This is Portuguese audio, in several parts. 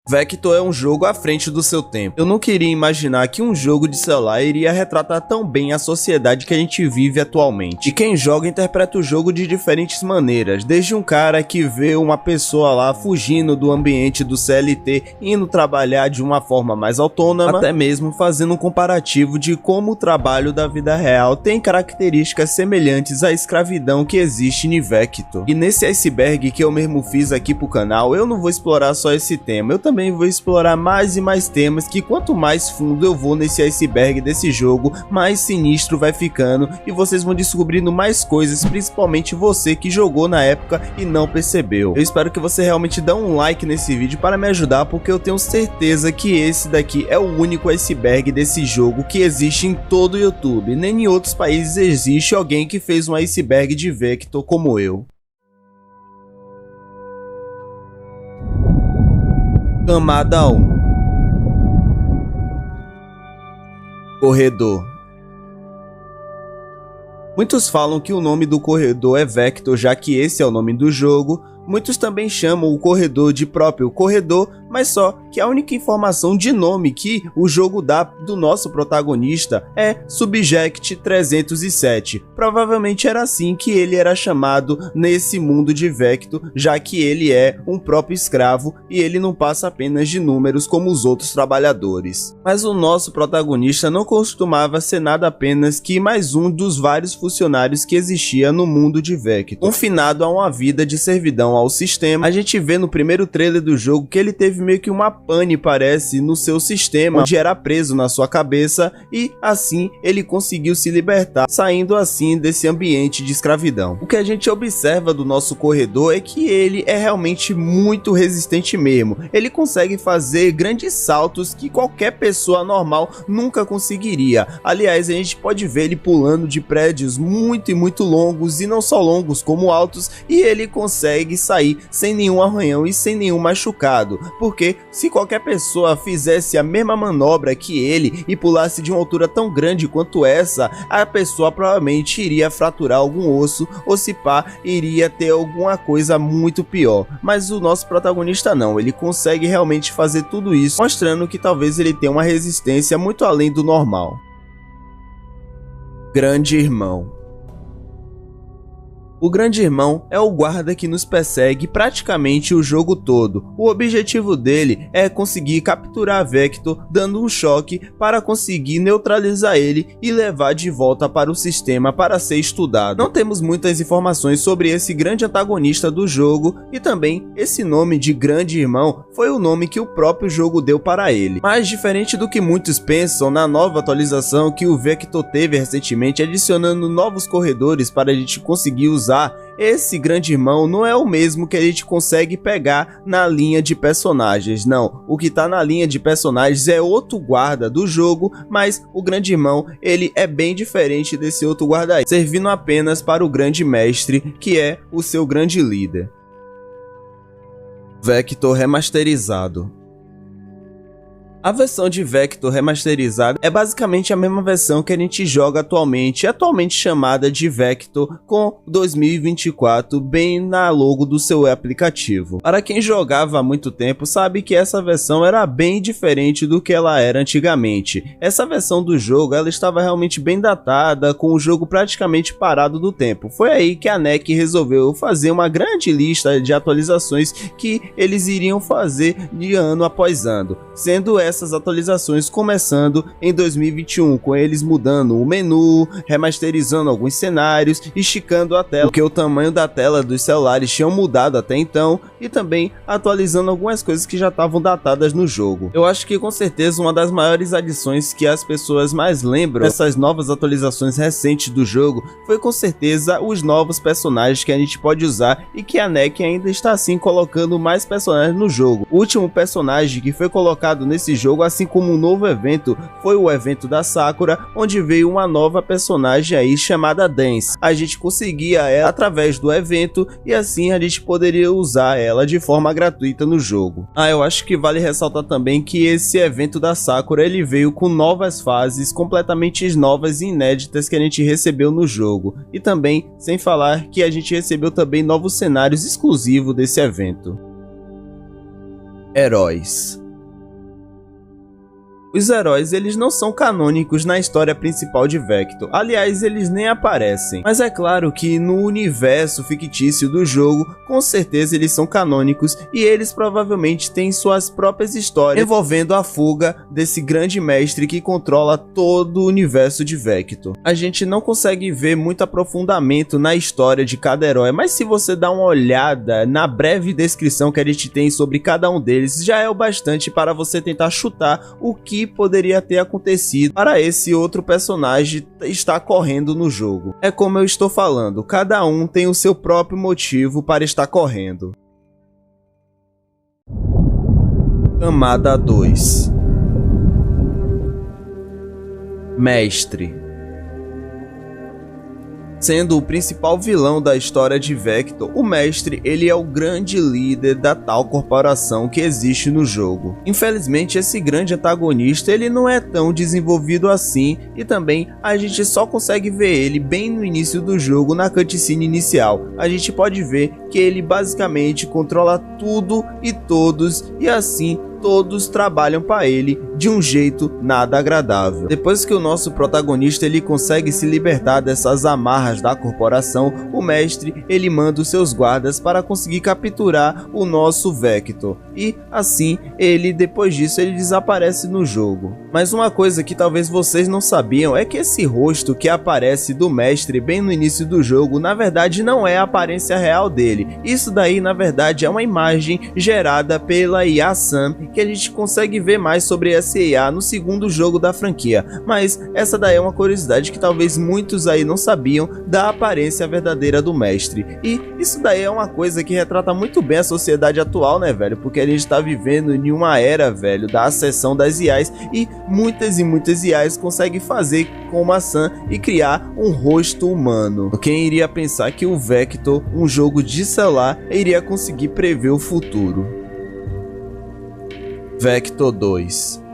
Vector é um jogo à frente do seu tempo. Eu não queria imaginar que um jogo de celular iria retratar tão bem a sociedade que a gente vive atualmente. E quem joga interpreta o jogo de diferentes maneiras, desde um cara que vê uma pessoa lá fugindo do ambiente do CLT, indo trabalhar de uma forma mais autônoma, até mesmo fazendo um comparativo de como o trabalho da vida real tem características semelhantes à escravidão que existe em Vector. E nesse iceberg que eu mesmo fiz aqui pro canal, eu não vou explorar só esse tema, eu também vou explorar mais e mais temas que quanto mais fundo eu vou nesse iceberg desse jogo, mais sinistro vai ficando e vocês vão descobrindo mais coisas, principalmente você que jogou na época e não percebeu. Eu espero que você realmente dê um like nesse vídeo para me ajudar, porque eu tenho certeza que esse daqui é o único iceberg desse jogo que existe em todo o YouTube. Nem em outros países existe alguém que fez um iceberg de Vector como eu. Camada 1. Corredor. Muitos falam que o nome do corredor é Vector, já que esse é o nome do jogo. Muitos também chamam o corredor de próprio corredor, mas só que a única informação de nome que o jogo dá do nosso protagonista é Subject 307. Provavelmente era assim que ele era chamado nesse mundo de Vector, já que ele é um próprio escravo e ele não passa apenas de números como os outros trabalhadores. Mas o nosso protagonista não costumava ser nada apenas que mais um dos vários funcionários que existia no mundo de Vector, confinado a uma vida de servidão ao sistema. A gente vê no primeiro trailer do jogo que ele teve meio que uma pane, parece, no seu sistema, onde era preso na sua cabeça, e assim ele conseguiu se libertar, saindo assim desse ambiente de escravidão. O que a gente observa do nosso corredor é que ele é realmente muito resistente mesmo. Ele consegue fazer grandes saltos que qualquer pessoa normal nunca conseguiria. Aliás, a gente pode ver ele pulando de prédios muito longos, e não só longos como altos, e ele consegue sair sem nenhum arranhão e sem nenhum machucado, porque se qualquer pessoa fizesse a mesma manobra que ele e pulasse de uma altura tão grande quanto essa, a pessoa provavelmente iria fraturar algum osso, ou se pá, iria ter alguma coisa muito pior. Mas o nosso protagonista não, ele consegue realmente fazer tudo isso, mostrando que talvez ele tenha uma resistência muito além do normal. Grande Irmão. O Grande Irmão é o guarda que nos persegue praticamente o jogo todo. O objetivo dele é conseguir capturar Vector, dando um choque para conseguir neutralizar ele e levar de volta para o sistema para ser estudado. Não temos muitas informações sobre esse grande antagonista do jogo, e também esse nome de Grande Irmão foi o nome que o próprio jogo deu para ele. Mas diferente do que muitos pensam, na nova atualização que o Vector teve recentemente, adicionando novos corredores para a gente conseguir usar, esse Grande Irmão não é o mesmo que a gente consegue pegar na linha de personagens, não. O que tá na linha de personagens é outro guarda do jogo, mas o Grande Irmão, ele é bem diferente desse outro guarda aí, servindo apenas para o Grande Mestre, que é o seu grande líder. Vector remasterizado. A versão de Vector remasterizada é basicamente a mesma versão que a gente joga atualmente chamada de Vector com 2024 bem na logo do seu aplicativo. Para quem jogava há muito tempo sabe que essa versão era bem diferente do que ela era antigamente. Essa versão do jogo ela estava realmente bem datada, com o jogo praticamente parado do tempo. Foi aí que a NEC resolveu fazer uma grande lista de atualizações que eles iriam fazer de ano após ano, sendo essas atualizações começando em 2021, com eles mudando o menu, remasterizando alguns cenários, esticando a tela, porque o tamanho da tela dos celulares tinham mudado até então, e também atualizando algumas coisas que já estavam datadas no jogo. Eu acho que com certeza uma das maiores adições que as pessoas mais lembram dessas novas atualizações recentes do jogo foi com certeza os novos personagens que a gente pode usar, e que a NEC ainda está assim colocando mais personagens no jogo. O último personagem que foi colocado nesse jogo, assim como um novo evento, foi o evento da Sakura, onde veio uma nova personagem aí chamada Dance. A gente conseguia ela através do evento e assim a gente poderia usar ela de forma gratuita no jogo. Eu acho que vale ressaltar também que esse evento da Sakura ele veio com novas fases completamente novas e inéditas que a gente recebeu no jogo, e também sem falar que a gente recebeu também novos cenários exclusivos desse evento. Heróis. Os heróis, eles não são canônicos na história principal de Vector, aliás, eles nem aparecem. Mas é claro que no universo fictício do jogo, com certeza eles são canônicos e eles provavelmente têm suas próprias histórias envolvendo a fuga desse grande mestre que controla todo o universo de Vector. A gente não consegue ver muito aprofundamento na história de cada herói, mas se você dá uma olhada na breve descrição que a gente tem sobre cada um deles, já é o bastante para você tentar chutar o que poderia ter acontecido para esse outro personagem estar correndo no jogo. É como eu estou falando, cada um tem o seu próprio motivo para estar correndo. Camada 2. Mestre. Sendo o principal vilão da história de Vector, o Mestre ele é o grande líder da tal corporação que existe no jogo. Infelizmente, esse grande antagonista ele não é tão desenvolvido assim e também a gente só consegue ver ele bem no início do jogo, na cutscene inicial. A gente pode ver que ele basicamente controla tudo e todos e assim todos trabalham para ele de um jeito nada agradável. Depois que o nosso protagonista ele consegue se libertar dessas amarras da corporação, o mestre ele manda os seus guardas para conseguir capturar o nosso Vector. E assim, depois disso ele desaparece no jogo. Mas uma coisa que talvez vocês não sabiam é que esse rosto que aparece do mestre bem no início do jogo, na verdade não é a aparência real dele. Isso daí na verdade é uma imagem gerada pela IA Sam, que a gente consegue ver mais sobre essa IA no segundo jogo da franquia, mas essa daí é uma curiosidade que talvez muitos aí não sabiam da aparência verdadeira do mestre. E isso daí é uma coisa que retrata muito bem a sociedade atual, né, velho? Porque a gente tá vivendo em uma era, velho, da acessão das IAs e muitas IAs conseguem fazer como a Sam e criar um rosto humano. Quem iria pensar que o Vector, um jogo de celular, iria conseguir prever o futuro? Vector 2.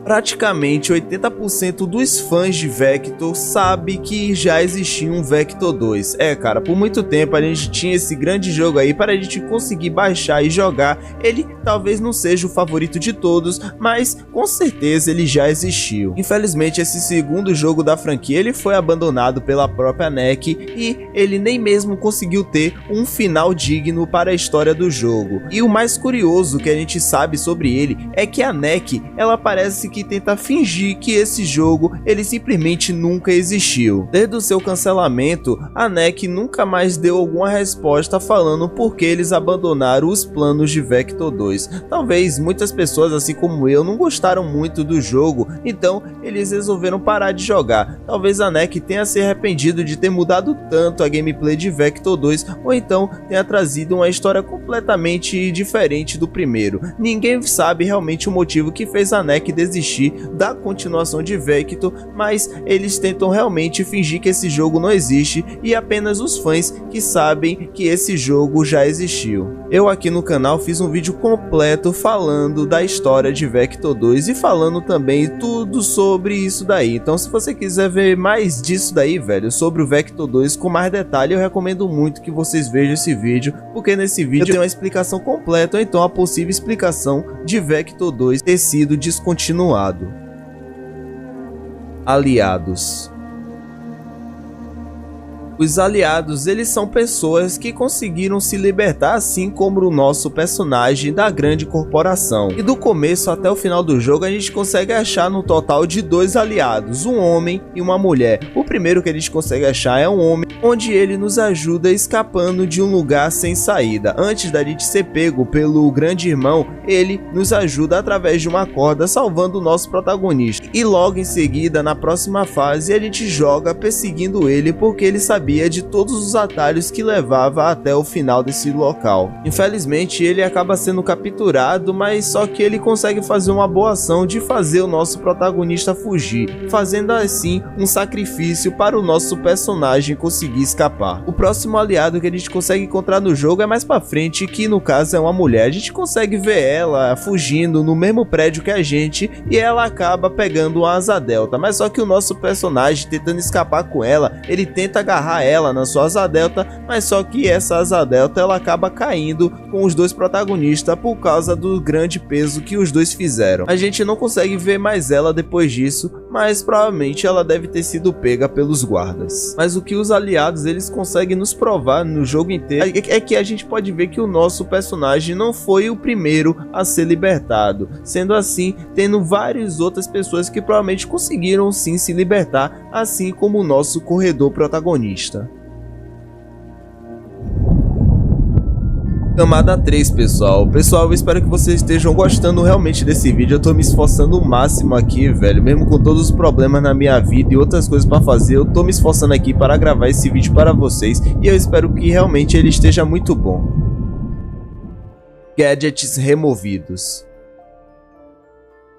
Praticamente 80% dos fãs de Vector sabe que já existia um Vector 2. Cara, por muito tempo a gente tinha esse grande jogo aí para a gente conseguir baixar e jogar. Ele talvez não seja o favorito de todos, mas com certeza ele já existiu. Infelizmente esse segundo jogo da franquia ele foi abandonado pela própria NEC e ele nem mesmo conseguiu ter um final digno para a história do jogo. E o mais curioso que a gente sabe sobre ele é que a NEC, ela parece que tenta fingir que esse jogo ele simplesmente nunca existiu. Desde o seu cancelamento, a NEC nunca mais deu alguma resposta falando por que eles abandonaram os planos de Vector 2. Talvez muitas pessoas, assim como eu, não gostaram muito do jogo, então eles resolveram parar de jogar. Talvez a NEC tenha se arrependido de ter mudado tanto a gameplay de Vector 2, ou então tenha trazido uma história completamente diferente do primeiro. Ninguém sabe realmente o motivo que fez a NEC desistir da continuação de Vector, mas eles tentam realmente fingir que esse jogo não existe e apenas os fãs que sabem que esse jogo já existiu. Eu aqui no canal fiz um vídeo completo falando da história de Vector 2 e falando também tudo sobre isso daí, então se você quiser ver mais disso daí, velho, sobre o Vector 2 com mais detalhe, eu recomendo muito que vocês vejam esse vídeo, porque nesse vídeo eu tenho uma explicação completa, ou então a possível explicação de Vector 2 ter sido descontinuado. Aliados. Os aliados, eles são pessoas que conseguiram se libertar, assim como o nosso personagem da grande corporação. E do começo até o final do jogo a gente consegue achar no total de 2 aliados, um homem e uma mulher. O primeiro que a gente consegue achar é um homem, onde ele nos ajuda escapando de um lugar sem saída. Antes da gente ser pego pelo grande irmão, ele nos ajuda através de uma corda, salvando o nosso protagonista. E logo em seguida, na próxima fase, a gente joga perseguindo ele, porque ele sabia de todos os atalhos que levava até o final desse local. Infelizmente ele acaba sendo capturado, mas só que ele consegue fazer uma boa ação de fazer o nosso protagonista fugir, fazendo assim um sacrifício para o nosso personagem conseguir conseguir escapar. O próximo aliado que a gente consegue encontrar no jogo é mais pra frente, que no caso é uma mulher. A gente consegue ver ela fugindo no mesmo prédio que a gente e ela acaba pegando uma asa delta, mas só que o nosso personagem tentando escapar com ela, ele tenta agarrar ela na sua asa delta, mas só que essa asa delta ela acaba caindo com os dois protagonistas por causa do grande peso que os dois fizeram. A gente não consegue ver mais ela depois disso, mas provavelmente ela deve ter sido pega pelos guardas. Mas o que os aliados eles conseguem nos provar no jogo inteiro é que a gente pode ver que o nosso personagem não foi o primeiro a ser libertado, sendo assim, tendo várias outras pessoas que provavelmente conseguiram sim se libertar, assim como o nosso corredor protagonista. Camada 3, pessoal, eu espero que vocês estejam gostando realmente desse vídeo. Eu tô me esforçando o máximo aqui, velho, mesmo com todos os problemas na minha vida e outras coisas pra fazer, eu tô me esforçando aqui para gravar esse vídeo para vocês e eu espero que realmente ele esteja muito bom. Gadgets removidos.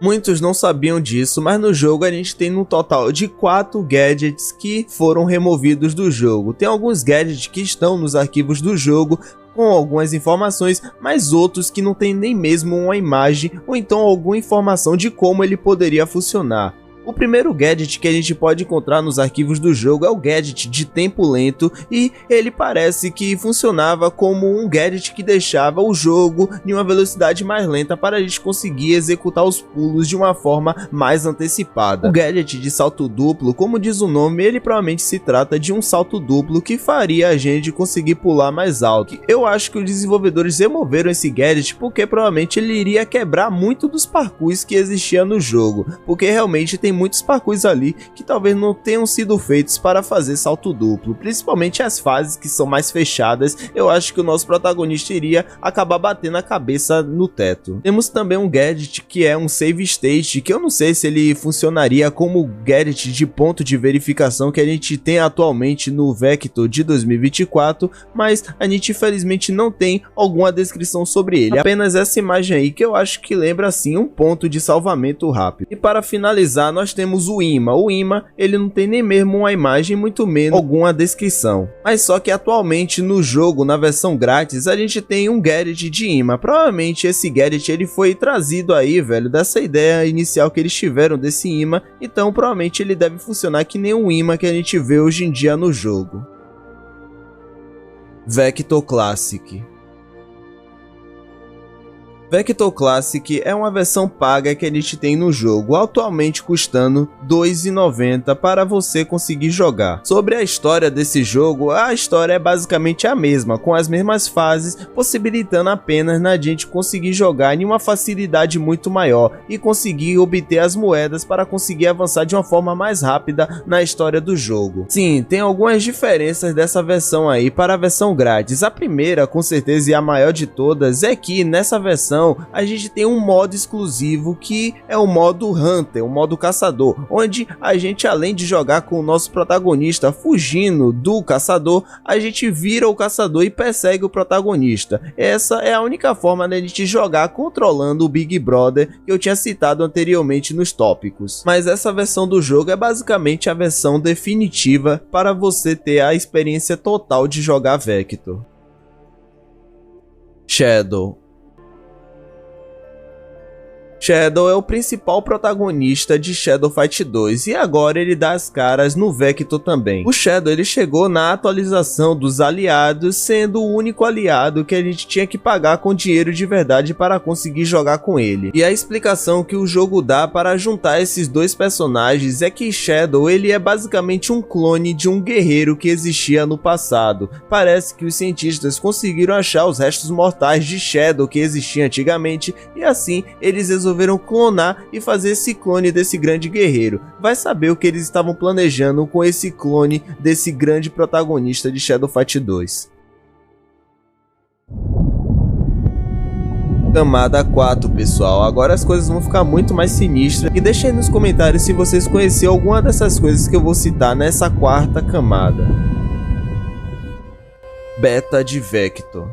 Muitos não sabiam disso, mas no jogo a gente tem um total de 4 gadgets que foram removidos do jogo. Tem alguns gadgets que estão nos arquivos do jogo, com algumas informações, mas outros que não tem nem mesmo uma imagem ou então alguma informação de como ele poderia funcionar. O primeiro gadget que a gente pode encontrar nos arquivos do jogo é o gadget de tempo lento e ele parece que funcionava como um gadget que deixava o jogo em uma velocidade mais lenta para a gente conseguir executar os pulos de uma forma mais antecipada. O gadget de salto duplo, como diz o nome, ele provavelmente se trata de um salto duplo que faria a gente conseguir pular mais alto. Eu acho que os desenvolvedores removeram esse gadget porque provavelmente ele iria quebrar muito dos parkours que existia no jogo, porque realmente tem muitos parkours ali que talvez não tenham sido feitos para fazer salto duplo, principalmente as fases que são mais fechadas. Eu acho que o nosso protagonista iria acabar batendo a cabeça no teto. Temos também um gadget que é um save state, que eu não sei se ele funcionaria como o gadget de ponto de verificação que a gente tem atualmente no Vector de 2024, mas a gente infelizmente não tem alguma descrição sobre ele, apenas essa imagem aí que eu acho que lembra assim um ponto de salvamento rápido. E para finalizar, nós temos o imã. O imã, ele não tem nem mesmo uma imagem, muito menos alguma descrição. Mas só que atualmente no jogo, na versão grátis, a gente tem um gadget de imã. Provavelmente esse gadget ele foi trazido aí, velho, dessa ideia inicial que eles tiveram desse imã. Então provavelmente ele deve funcionar que nem um imã que a gente vê hoje em dia no jogo. Vector Classic. Vector Classic é uma versão paga que a gente tem no jogo, atualmente custando R$ 2,90 para você conseguir jogar. Sobre a história desse jogo, a história é basicamente a mesma, com as mesmas fases, possibilitando apenas na gente conseguir jogar em uma facilidade muito maior e conseguir obter as moedas para conseguir avançar de uma forma mais rápida na história do jogo. Sim, tem algumas diferenças dessa versão aí para a versão grátis. A primeira, com certeza, e a maior de todas, é que nessa versão a gente tem um modo exclusivo que é o modo Hunter, o modo caçador, onde a gente, além de jogar com o nosso protagonista fugindo do caçador, a gente vira o caçador e persegue o protagonista. Essa é a única forma de a gente jogar controlando o Big Brother que eu tinha citado anteriormente nos tópicos. Mas essa versão do jogo é basicamente a versão definitiva para você ter a experiência total de jogar Vector. Shadow. Shadow é o principal protagonista de Shadow Fight 2 e agora ele dá as caras no Vector também. O Shadow ele chegou na atualização dos aliados, sendo o único aliado que a gente tinha que pagar com dinheiro de verdade para conseguir jogar com ele. E a explicação que o jogo dá para juntar esses dois personagens é que Shadow ele é basicamente um clone de um guerreiro que existia no passado. Parece que os cientistas conseguiram achar os restos mortais de Shadow que existia antigamente e assim eles resolveram clonar e fazer esse clone desse grande guerreiro. Vai saber o que eles estavam planejando com esse clone desse grande protagonista de Shadow Fight 2. Camada 4, pessoal. Agora as coisas vão ficar muito mais sinistras e deixem aí nos comentários se vocês conheciam alguma dessas coisas que eu vou citar nessa quarta camada. Beta de Vector.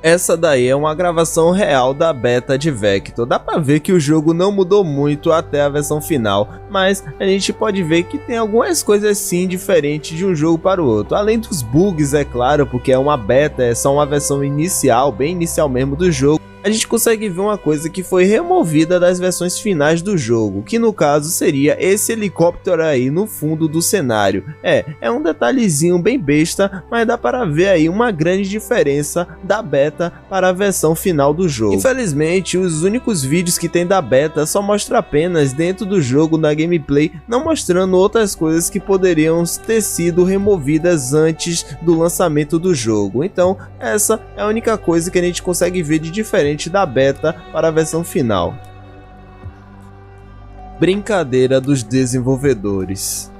Essa daí é uma gravação real da beta de Vector. Dá pra ver que o jogo não mudou muito até a versão final, mas a gente pode ver que tem algumas coisas sim diferentes de um jogo para o outro. Além dos bugs, é claro, porque é uma beta, é só uma versão inicial, bem inicial mesmo do jogo. A gente consegue ver uma coisa que foi removida das versões finais do jogo, que no caso seria esse helicóptero aí no fundo do cenário. É um detalhezinho bem besta, mas dá para ver aí uma grande diferença da beta para a versão final do jogo. Infelizmente, os únicos vídeos que tem da beta só mostram apenas dentro do jogo na gameplay, não mostrando outras coisas que poderiam ter sido removidas antes do lançamento do jogo. Então, essa é a única coisa que a gente consegue ver de diferente da beta para a versão final. Brincadeira dos desenvolvedores.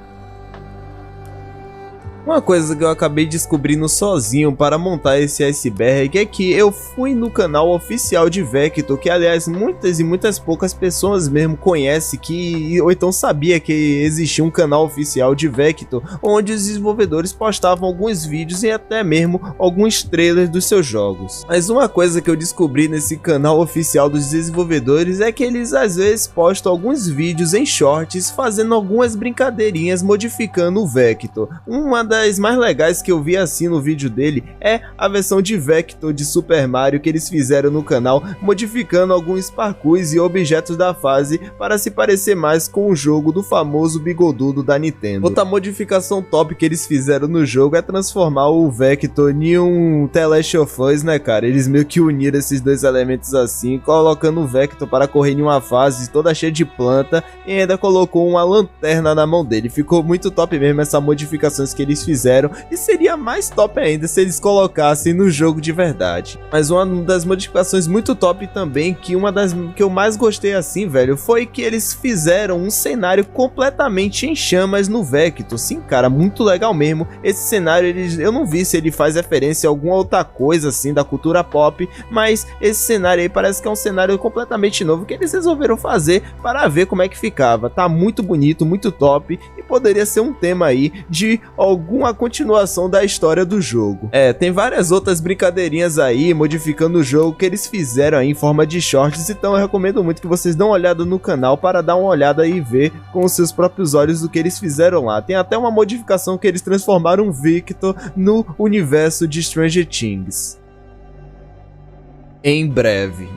Uma coisa que eu acabei descobrindo sozinho para montar esse iceberg é que eu fui no canal oficial de Vector, que aliás muitas poucas pessoas mesmo conhecem, ou então sabia que existia um canal oficial de Vector, onde os desenvolvedores postavam alguns vídeos e até mesmo alguns trailers dos seus jogos. Mas uma coisa que eu descobri nesse canal oficial dos desenvolvedores é que eles às vezes postam alguns vídeos em shorts fazendo algumas brincadeirinhas modificando o Vector. Uma das mais legais que eu vi assim no vídeo dele é a versão de Vector de Super Mario que eles fizeram no canal, modificando alguns parkours e objetos da fase para se parecer mais com o jogo do famoso bigodudo da Nintendo. Outra modificação top que eles fizeram no jogo é transformar o Vector em um The Last of Us, né, cara? Eles meio que uniram esses dois elementos assim, colocando o Vector para correr em uma fase toda cheia de planta e ainda colocou uma lanterna na mão dele. Ficou muito top mesmo essas modificações que eles fizeram, e seria mais top ainda se eles colocassem no jogo de verdade. Mas uma das modificações muito top também, que uma das que eu mais gostei assim, velho, foi que eles fizeram um cenário completamente em chamas no Vector. Sim, cara, muito legal mesmo. Esse cenário, eu não vi se ele faz referência a alguma outra coisa assim da cultura pop, mas esse cenário aí parece que é um cenário completamente novo que eles resolveram fazer para ver como é que ficava. Tá muito bonito, muito top, e poderia ser um tema aí de alguma continuação da história do jogo. Tem várias outras brincadeirinhas aí, modificando o jogo que eles fizeram aí em forma de shorts, então eu recomendo muito que vocês dêem uma olhada no canal para dar uma olhada e ver com os seus próprios olhos o que eles fizeram lá. Tem até uma modificação que eles transformaram o Vector no universo de Stranger Things. Em breve.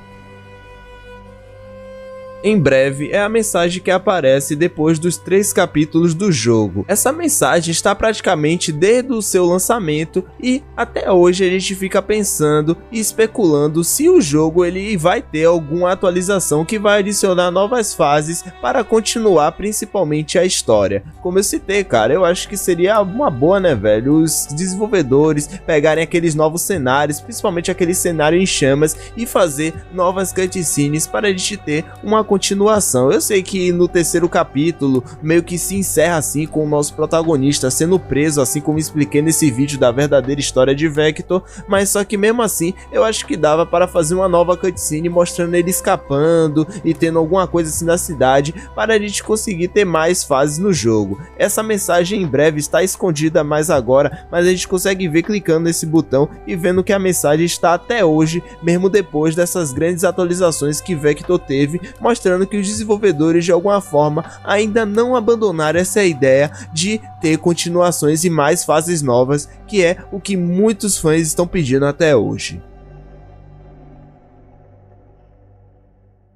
Em breve é a mensagem que aparece depois dos 3 capítulos do jogo. Essa mensagem está praticamente desde o seu lançamento e até hoje a gente fica pensando e especulando se o jogo ele vai ter alguma atualização que vai adicionar novas fases para continuar principalmente a história. Como eu citei, cara, eu acho que seria uma boa, né, velho, os desenvolvedores pegarem aqueles novos cenários, principalmente aquele cenário em chamas, e fazer novas cutscenes para a gente ter uma continuação. Eu sei que no 3º capítulo meio que se encerra assim com o nosso protagonista sendo preso, assim como expliquei nesse vídeo da verdadeira história de Vector, mas só que mesmo assim eu acho que dava para fazer uma nova cutscene mostrando ele escapando e tendo alguma coisa assim na cidade para a gente conseguir ter mais fases no jogo. Essa mensagem em breve está escondida mais agora, mas a gente consegue ver clicando nesse botão e vendo que a mensagem está até hoje, mesmo depois dessas grandes atualizações que Vector teve, mostrando que os desenvolvedores de alguma forma ainda não abandonaram essa ideia de ter continuações e mais fases novas, que é o que muitos fãs estão pedindo até hoje.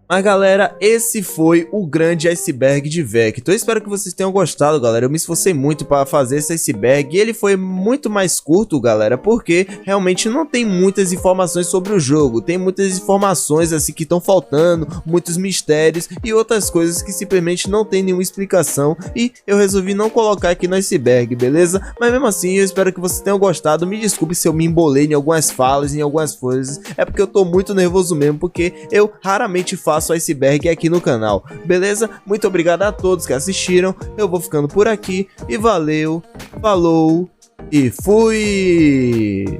Mas galera, esse foi o grande iceberg de Vector. Eu espero que vocês tenham gostado, galera. Eu me esforcei muito para fazer esse iceberg e ele foi muito mais curto, galera, porque realmente não tem muitas informações sobre o jogo. Tem muitas informações assim que estão faltando, muitos mistérios e outras coisas que simplesmente não tem nenhuma explicação, e eu resolvi não colocar aqui no iceberg, beleza? Mas mesmo assim, eu espero que vocês tenham gostado. Me desculpe se eu me embolei em algumas falas, em algumas coisas. É porque eu tô muito nervoso mesmo, porque eu raramente faço iceberg aqui no canal, beleza? Muito obrigado a todos que assistiram, eu vou ficando por aqui e valeu, falou e fui!